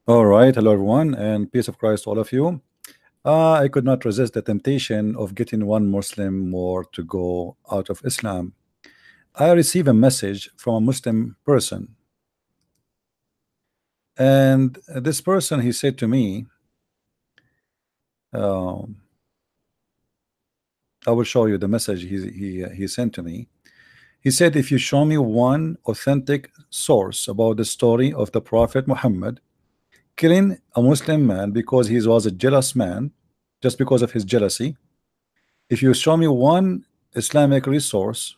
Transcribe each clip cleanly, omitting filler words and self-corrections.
All right, hello everyone, and peace of Christ to all of you. I could not resist the temptation of getting one Muslim more to go out of Islam. I received a message from a Muslim person, and this person he said to me, I will show you the message he sent to me. He said, if you show me one authentic source about the story of the Prophet Muhammad killing a Muslim man because he was a jealous man, just because of his jealousy. If you show me one Islamic resource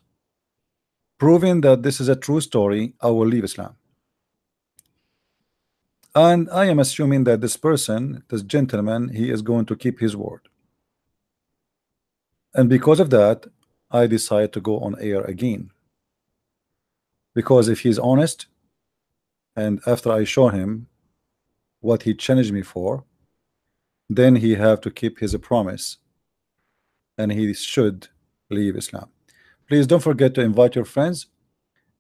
proving that this is a true story, I will leave Islam. And I am assuming that this person, this gentleman, he is going to keep his word. And because of that, I decide to go on air again. Because if he's honest, and after I show him what he challenged me for, then he have to keep his promise, and he should leave Islam. Please don't forget to invite your friends,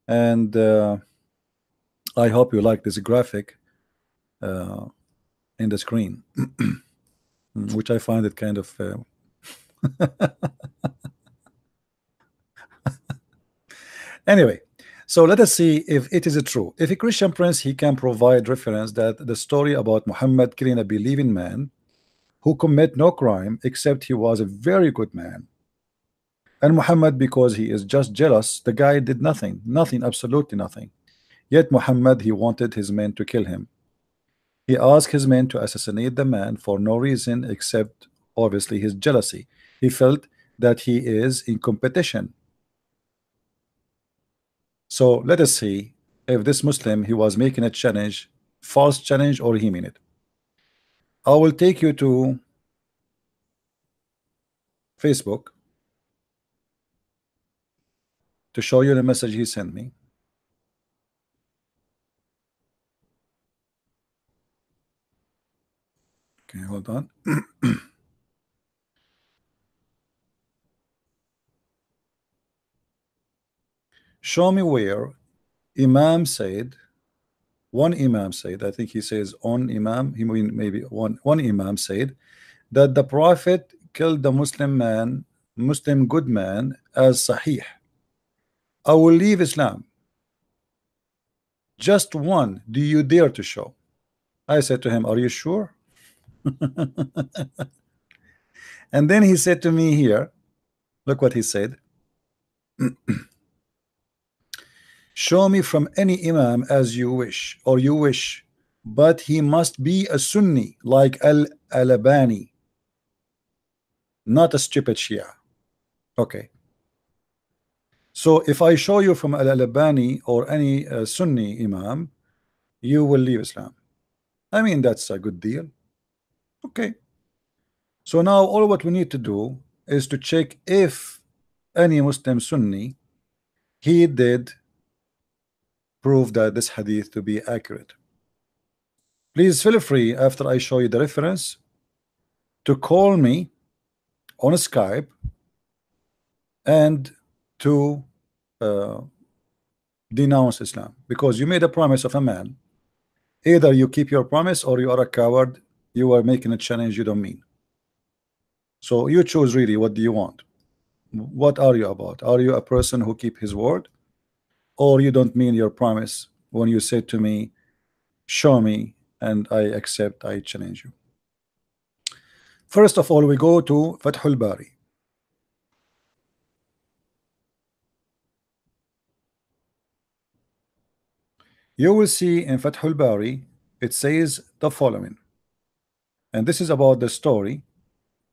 and I hope you like this graphic in the screen, which I find it kind of anyway. So let us see if it is true. If a Christian prince, he can provide reference that the story about Muhammad killing a believing man who commit no crime except he was a very good man, and Muhammad, because he is just jealous, the guy did nothing, absolutely nothing. Yet Muhammad, he wanted his men to kill him. He asked his men to assassinate the man for no reason except obviously his jealousy. He felt that he is in competition. So let us see if this Muslim, he was making a challenge, false challenge, or he mean it. I will take you to Facebook to show you the message he sent me. Okay, hold on. Show me where Imam said, one Imam said, I think he says on Imam, he mean maybe one Imam said that the Prophet killed the Muslim man, Muslim good man, as Sahih. I will leave Islam. Just one, do you dare to show? I said to him, are you sure? And then he said to me here, look what he said. Show me from any Imam as you wish, or you wish, but he must be a Sunni like Al-Albani, not a stupid Shia. Okay. So if I show you from Al-Albani or any Sunni Imam, you will leave Islam. I mean, that's a good deal. Okay. So now all what we need to do is to check if any Muslim Sunni, he did prove that this hadith to be accurate. Please feel free, after I show you the reference, to call me on Skype and to denounce Islam, because you made a promise of a man. Either you keep your promise or you are a coward. You are making a challenge you don't mean. So you choose really, what do you want? What are you about? Are you a person who keep his word, or you don't mean your promise when you say to me, show me, and I accept, I challenge you? First of all, we go to Fathul Bari. You will see in Fathul Bari, it says the following, and this is about the story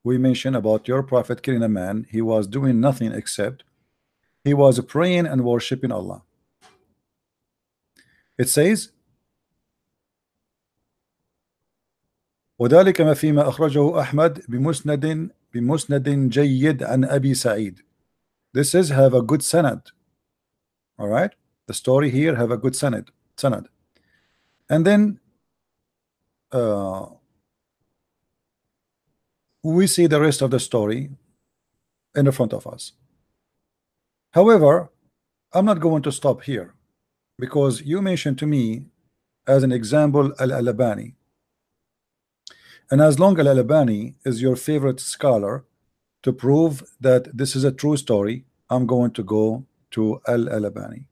we mentioned about your prophet killing a man. He was doing nothing except he was praying and worshiping Allah. It says, وذلك ما فيما أخرجه أحمد بمسند جيد عن أبي سعيد. This is have a good sanad. All right, the story here have a good sanad. And then we see the rest of the story in the front of us. However, I'm not going to stop here, because you mentioned to me as an example Al-Albani. And as long as Al-Albani is your favorite scholar to prove that this is a true story, I'm going to go to Al-Albani.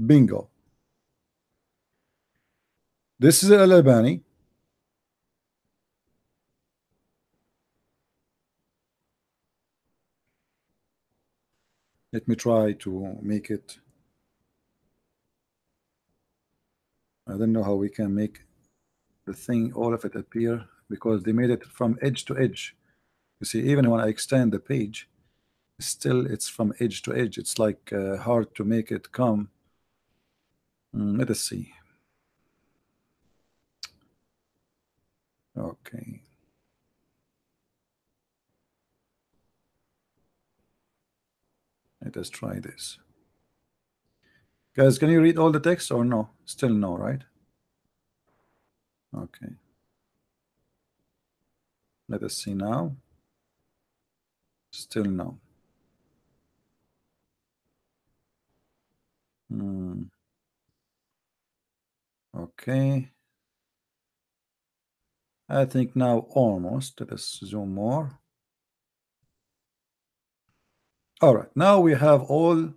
Bingo. This is Al-Albani. Let me try to make it. I don't know how we can make the thing, all of it appear, because they made it from edge to edge. You see, even when I extend the page, still it's from edge to edge. It's like hard to make it come. Let us see. Okay. Let us try this. Guys, can you read all the text or no? Still no, right? Okay. Let us see now. Still no. Okay. I think now almost. Let us zoom more. All right. Now we have all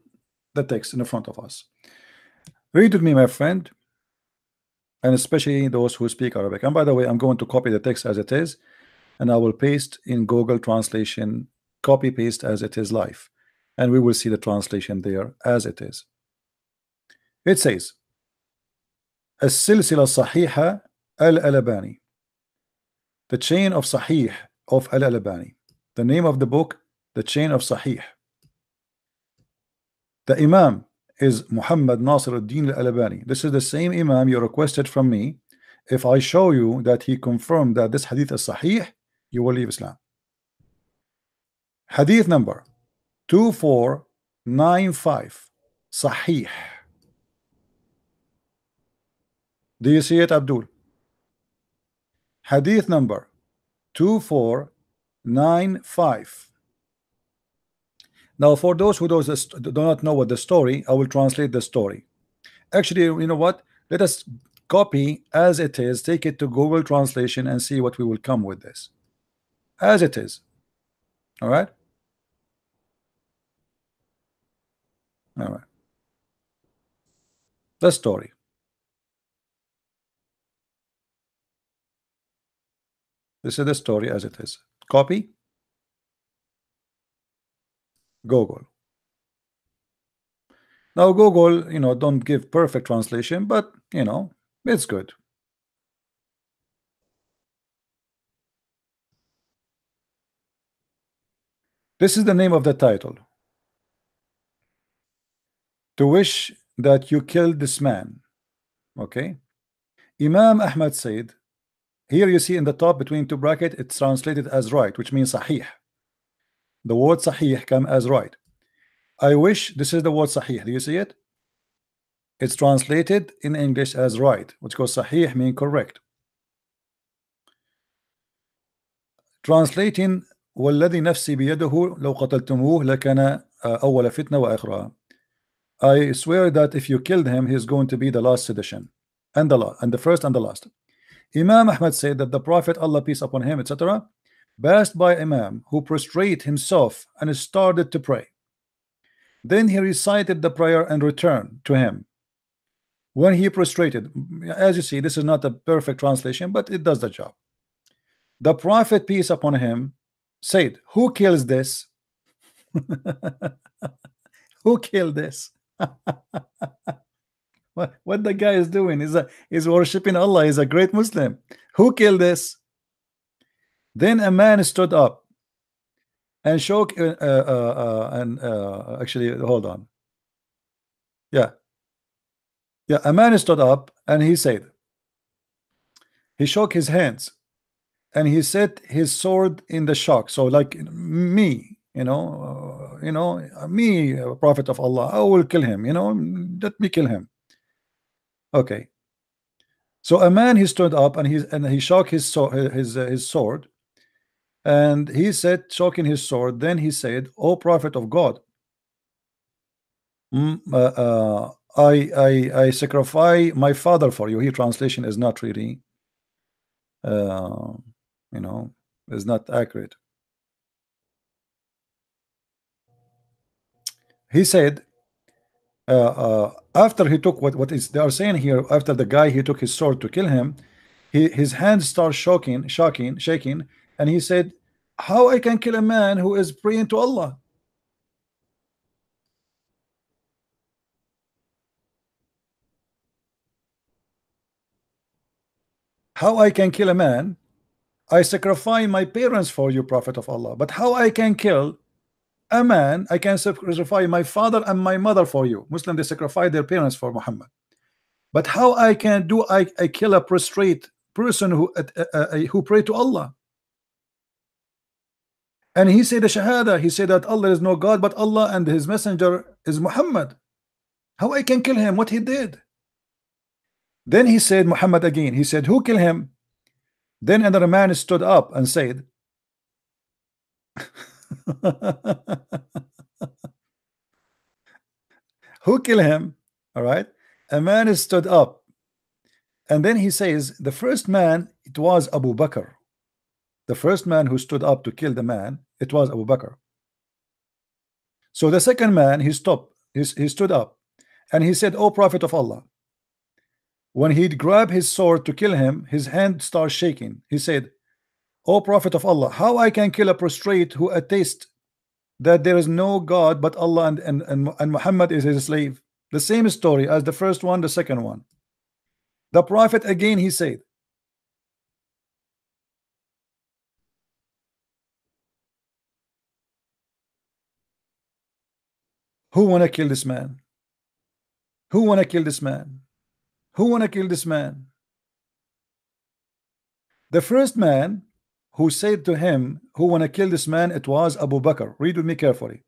the text in the front of us. Read with me, my friend, and especially those who speak Arabic. And by the way, I'm going to copy the text as it is, and I will paste in Google Translation, copy paste as it is live, and we will see the translation there as it is. It says السلسلة الصحيحة Al-Albani, the chain of Sahih of Al-Albani. The name of the book, the chain of Sahih. The Imam is Muhammad Nasir al-Din al-Albani. This is the same Imam you requested from me. If I show you that he confirmed that this hadith is Sahih, you will leave Islam. Hadith number 2495, Sahih. Do you see it, Abdul? Hadith number 2495. Now, for those who do not know what the story, I will translate the story. Actually, you know what? Let us copy as it is, take it to Google Translation and see what we will come with this. As it is. All right? All right. The story. This is the story as it is. Copy. Google. Now Google, don't give perfect translation, but it's good. This is the name of the title. To wish that you killed this man. Okay. Imam Ahmad said, here you see in the top between two brackets, it's translated as right, which means Sahih. The word Sahih come as right. I wish, this is the word Sahih. Do you see it? It's translated in English as right, which goes Sahih mean correct. Translating والذي نفسي بيده لو قتلتموه لكان أول فتنة وآخرها. I swear that if you killed him, he's going to be the last sedition, and the first and the last. Imam Ahmad said that the Prophet, Allah peace upon him, etc., passed by Imam who prostrated himself and started to pray. Then he recited the prayer and returned to him. When he prostrated, as you see, this is not a perfect translation, but it does the job. The Prophet, peace upon him, said, "Who kills this?" Who killed this? What the guy is doing is worshiping Allah. He's a great Muslim. Who killed this? Then a man stood up and shook actually hold on. Yeah, a man stood up and he said, he shook his hands and he set his sword in the shock. So like me, me, Prophet of Allah, I will kill him, let me kill him. Okay. So a man, he stood up and he shook his sword, and he said, choking his sword, then he said, "O Prophet of God, I sacrifice my father for you. Here translation is not really you know, is not accurate. He said after he took what is they are saying here, after the guy he took his sword to kill him, his hands start shaking, and he said, how I can kill a man who is praying to Allah? How I can kill a man? I sacrifice my parents for you, Prophet of Allah. But how I can kill a man? I can sacrifice my father and my mother for you. Muslim, they sacrifice their parents for Muhammad. But how I can do I kill a prostrate person who pray to Allah? And he said the shahada. He said that Allah is no God but Allah and his messenger is Muhammad. How I can kill him? What he did? Then he said Muhammad again. He said, who killed him? Then another man stood up and said, who killed him? All right. A man stood up, and then he says, the first man, it was Abu Bakr. The first man who stood up to kill the man, it was Abu Bakr. So the second man, he stood up, and he said, O Prophet of Allah. When he grabbed his sword to kill him, his hand started shaking. He said, O Prophet of Allah, how I can kill a prostrate who attests that there is no God but Allah and Muhammad is his slave? The same story as the first one, the second one. The Prophet again, he said, who wanna kill this man? Who wanna kill this man? Who wanna kill this man? The first man who said to him, who wanna kill this man, it was Abu Bakr. Read with me carefully.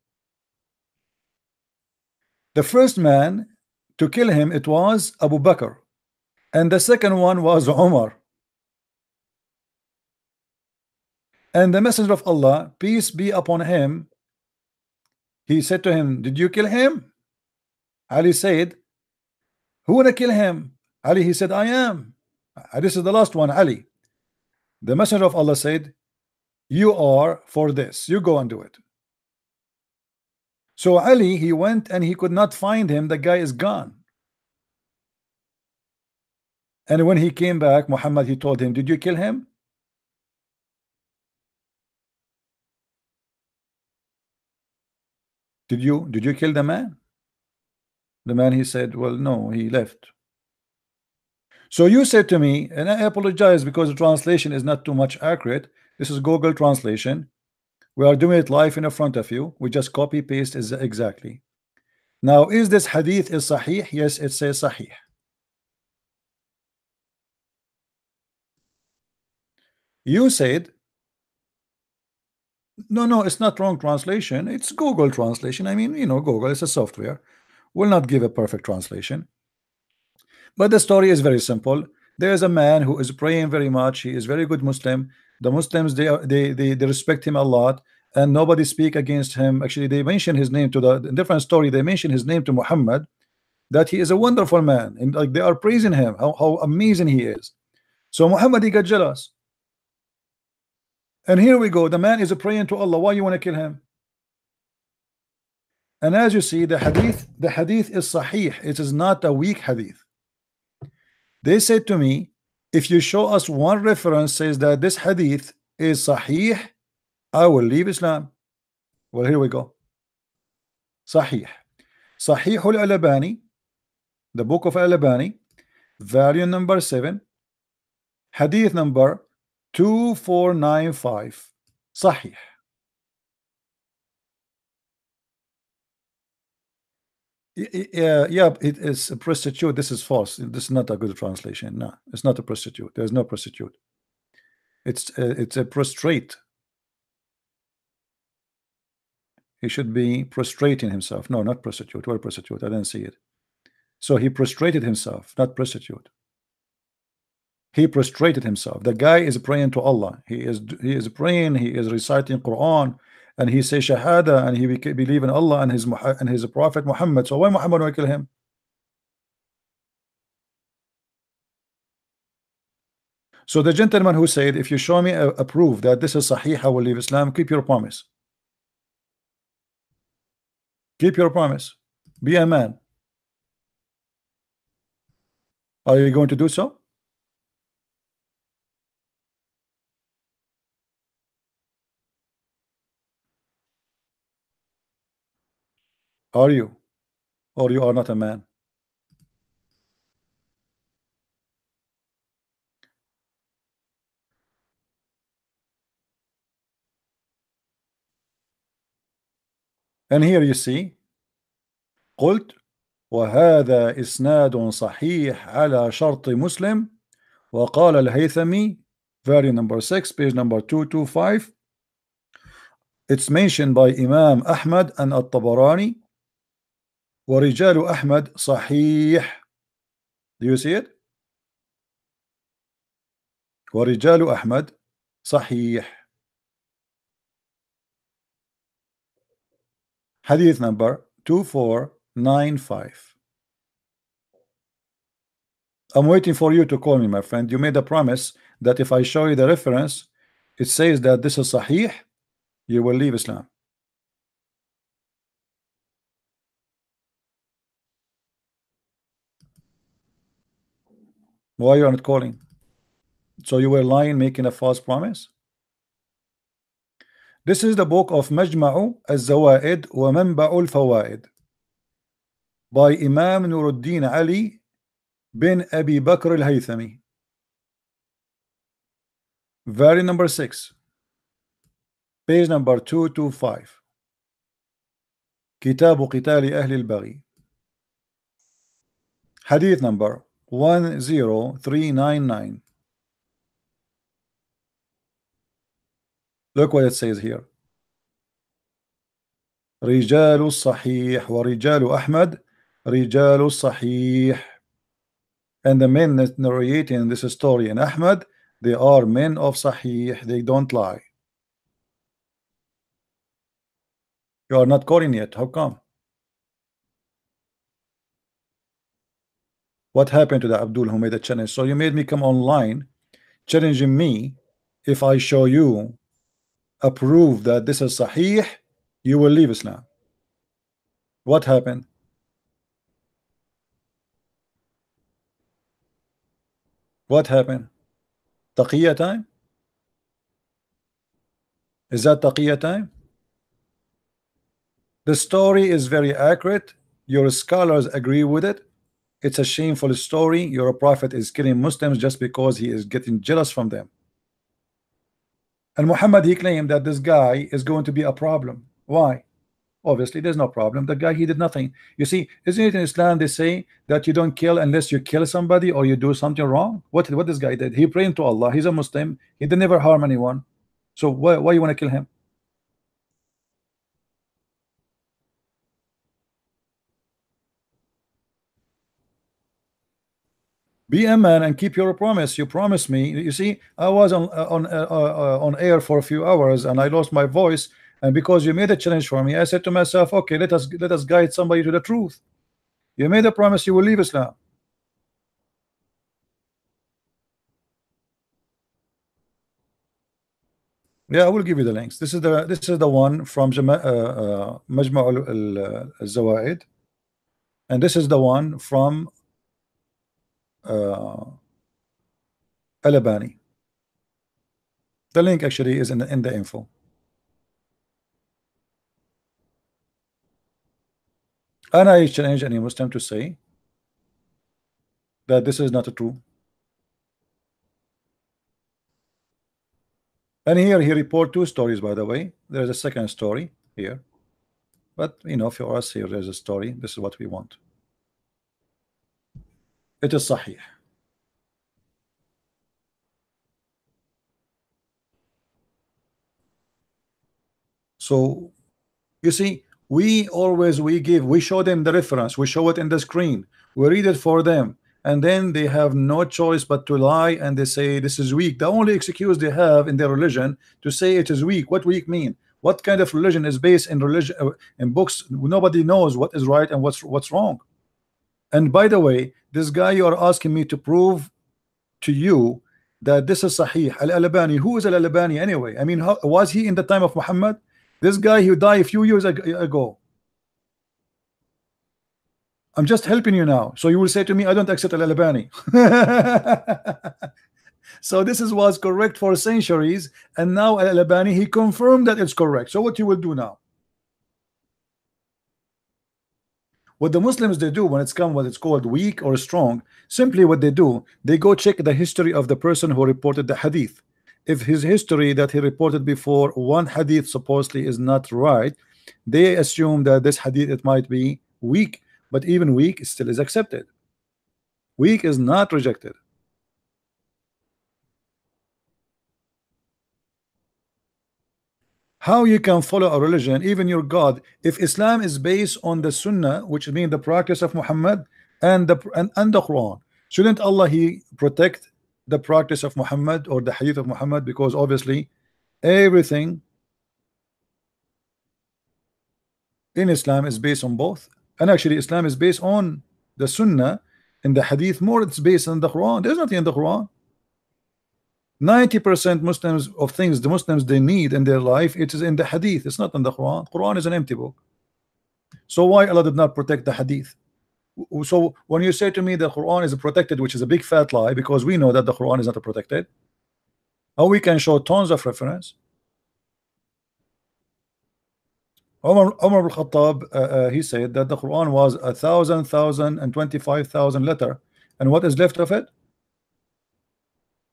The first man to kill him, it was Abu Bakr, and the second one was Umar. And the Messenger of Allah, peace be upon him, he said to him, did you kill him? Ali said, who wanna kill him? Ali, he said, I am. This is the last one, Ali. The Messenger of Allah said, you are for this, you go and do it. So Ali, he went and he could not find him. The guy is gone. And when he came back, Muhammad, he told him, did you kill him? Did you kill the man? The man, he said, well, no, he left. So you said to me, and I apologize because the translation is not too much accurate. This is Google translation. We are doing it live in front of you. We just copy paste is exactly. Now, is this hadith is sahih? Yes, it says sahih. You said, no, it's not wrong translation. It's Google translation. I mean, you know, Google is a software. Will not give a perfect translation. But the story is very simple. There is a man who is praying very much. He is very good Muslim. The Muslims, they respect him a lot, and nobody speak against him. Actually, they mention his name to the different story. They mention his name to Muhammad, that he is a wonderful man, and like they are praising him, how amazing he is. So Muhammad, he got jealous. And here we go. The man is praying to Allah. Why you want to kill him? And as you see, the hadith is sahih. It is not a weak hadith. They said to me, if you show us one reference says that this hadith is sahih, I will leave Islam. Well, here we go. Sahih. Sahih al-Albani, the book of Al-Albani, volume number 7, hadith number 2495. Sahih. Yeah, it is a prostitute. This is false. This is not a good translation. No, it's not a prostitute. There's no prostitute. It's a prostrate. He should be prostrating himself. No, not prostitute. What prostitute? I didn't see it. So he prostrated himself, not prostitute. He prostrated himself. The guy is praying to Allah. He is praying. He is reciting Qur'an. And he says Shahada, and he believe in Allah and his Prophet Muhammad. So why Muhammad will kill him? So the gentleman who said, if you show me a proof that this is Sahih, I will leave Islam, keep your promise. Keep your promise. Be a man. Are you going to do so? Are you? Or you are not a man? And here you see, قلت وهذا إسناد صحيح على شرط مسلم. وقال الهيثمي, very number 6, page number 225. It's mentioned by Imam Ahmad and At-Tabarani. ورجال أحمد صحيح. Do you see it? ورجال أحمد صحيح. Hadith number 2495. I'm waiting for you to call me, my friend. You made a promise that if I show you the reference, it says that this is Sahih, you will leave Islam. Why you are not calling? So you were lying, making a false promise? This is the book of Majma'u al-Zawaid wa Manba'u al-Fawaid by Imam Nuruddin Ali bin Abi Bakr al-Haythami. Very number 6, page number 225. Kitabu Qitali Ahli al-Baghi. Hadith number 10399. Look what it says here. رجال الصحيح ورجال أحمد رجال الصحيح. And the men that narrating this story in Ahmad, they are men of Sahih, they don't lie. You are not calling yet, how come? What happened to the Abdul who made a challenge? So you made me come online challenging me. If I show you a proof that this is Sahih, you will leave Islam. What happened? What happened? Taqiyya time? Is that Taqiyya time? The story is very accurate. Your scholars agree with it. It's a shameful story. Your prophet is killing Muslims just because he is getting jealous from them. And Muhammad, he claimed that this guy is going to be a problem. Why? Obviously, there's no problem. The guy, he did nothing. You see, isn't it in Islam they say that you don't kill unless you kill somebody or you do something wrong? What this guy did? He prayed to Allah. He's a Muslim. He did never harm anyone. So why you want to kill him? Be a man and keep your promise. You promised me. You see, I was on air for a few hours and I lost my voice. And because you made a challenge for me, I said to myself, okay, let us guide somebody to the truth. You made a promise you will leave Islam. Yeah, I will give you the links. This is the one from Majma' al-Zawaid, and this is the one from Al-Albani. The link actually is in the info. And I challenge any Muslim to say that this is not true. And here he report 2 stories, by the way. There's a second story here, but you know, for us here there's a story. This is what we want. It is Sahih. So you see, we show them the reference, we show it in the screen, we read it for them, and then they have no choice but to lie, and they say this is weak. The only excuse they have in their religion to say it is weak. What weak mean? What kind of religion is based in religion in books? Nobody knows what is right and what's wrong. And by the way, this guy, you are asking me to prove to you that this is Sahih. Al-Albani, who is Al-Albani anyway? I mean, how, was he in the time of Muhammad? This guy who died a few years ago. I'm just helping you now. So you will say to me, I don't accept Al-Albani. So this was correct for centuries, and now Al-Albani, he confirmed that it's correct. So what you will do now? What the Muslims they do when it's come what it's called weak or strong, simply what they do, they go check the history of the person who reported the hadith. If his history that he reported before one hadith supposedly is not right, they assume that this hadith it might be weak, but even weak still is accepted. Weak is not rejected. How you can follow a religion, even your God, if Islam is based on the Sunnah, which means the practice of Muhammad and the Quran? Shouldn't Allah he protect the practice of Muhammad or the hadith of Muhammad? Because obviously everything in Islam is based on both, and actually Islam is based on the Sunnah. In the hadith more it's based on the Quran. There's nothing in the Quran. 90% Muslims of things the Muslims they need in their life, it is in the hadith. It's not in the Quran. Quran is an empty book. So why Allah did not protect the hadith? So when you say to me the Quran is protected, which is a big fat lie, because we know that the Quran is not protected, or we can show tons of reference. Umar al-Khattab he said that the Quran was 1,000 and 25,000 letter, and what is left of it?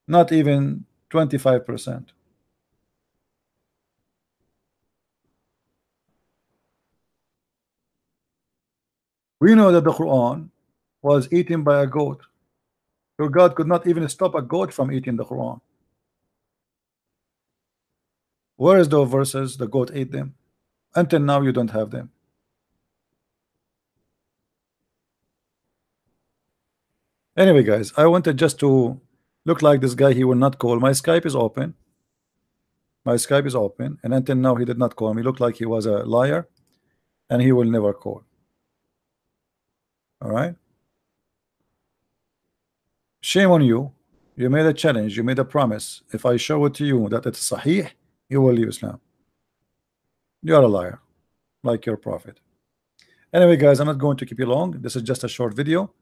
Not even 25%. We know that the Quran was eaten by a goat. Your God could not even stop a goat from eating the Quran. Where is those verses? The goat ate them. Until now you don't have them. Anyway guys, I wanted just to look like this guy. He will not call. My Skype is open. My Skype is open, and until now he did not call me. Looked like he was a liar, and he will never call. All right. Shame on you. You made a challenge. You made a promise. If I show it to you that it's Sahih, you will leave Islam. You are a liar, like your prophet. Anyway, guys, I'm not going to keep you long. This is just a short video.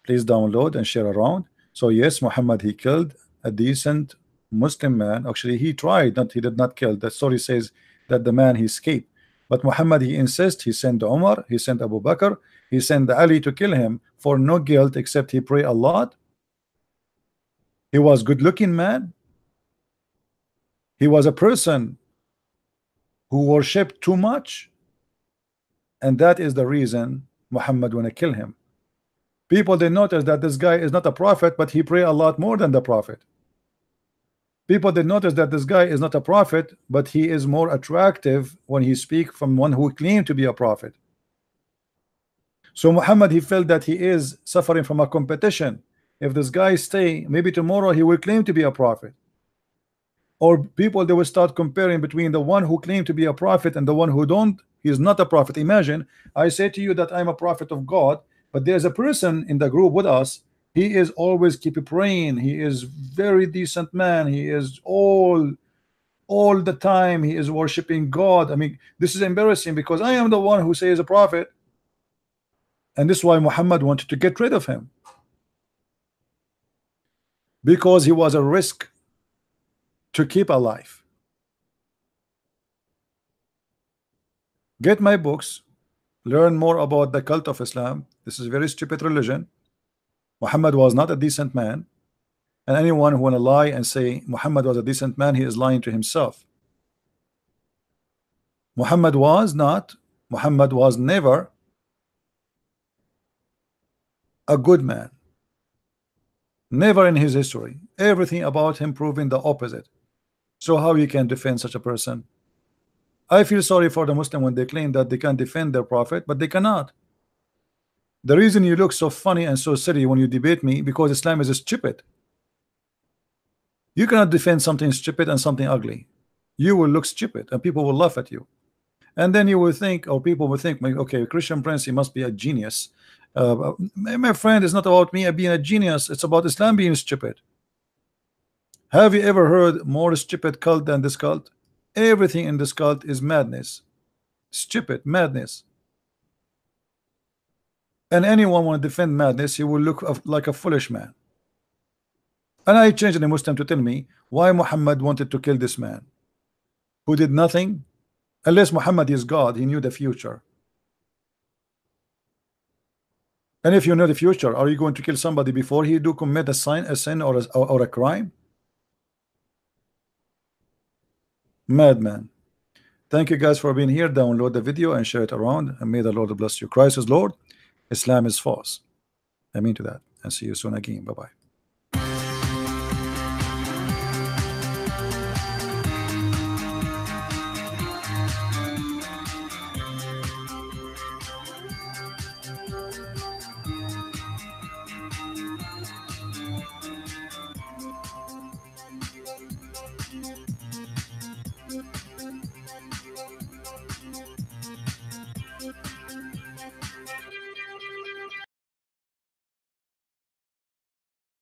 Please download and share around. So yes, Muhammad he killed a decent Muslim man. Actually, he tried, he did not kill. The story says that the man he escaped. But Muhammad he insists. He sent Umar, he sent Abu Bakr, he sent Ali to kill him for no guilt except he prayed a lot. He was good-looking man. He was a person who worshipped too much, and that is the reason Muhammad want to kill him. People they notice that this guy is not a prophet, but he pray a lot more than the prophet. People they notice that this guy is not a prophet, but he is more attractive when he speak from one who claimed to be a prophet. So Muhammad he felt that he is suffering from a competition. If this guy stay, maybe tomorrow he will claim to be a prophet. Or people they will start comparing between the one who claimed to be a prophet and the one who don't. He is not a prophet. Imagine I say to you that I'm a prophet of God, but there's a person in the group with us. He is always keep praying. He is very decent man. He is all the time he is worshiping God. I mean, this is embarrassing because I am the one who says a prophet, and this is why Muhammad wanted to get rid of him, because he was a risk to keep alive. Get my books, learn more about the cult of Islam. This is a very stupid religion. Muhammad was not a decent man, and anyone who want to lie and say Muhammad was a decent man, he is lying to himself. Muhammad was never a good man. Never in his history. Everything about him proving the opposite. So how you can defend such a person? I feel sorry for the Muslim when they claim that they can defend their prophet, but they cannot. The reason you look so funny and so silly when you debate me, because Islam is stupid. You cannot defend something stupid and something ugly. You will look stupid and people will laugh at you. And then you will think, or people will think, okay, Christian Prince, he must be a genius. My friend, it's not about me being a genius. It's about Islam being stupid. Have you ever heard more stupid cult than this cult? Everything in this cult is madness, stupid madness. And anyone want to defend madness, he will look like a foolish man. And I changed the Muslim to tell me why Muhammad wanted to kill this man who did nothing. Unless Muhammad is God, he knew the future. And if you know the future, are you going to kill somebody before he do commit a sin or a crime? Madman. Thank you guys for being here. Download the video and share it around, and may the Lord bless you. Christ is Lord, Islam is false. I mean to that, and see you soon again. Bye bye.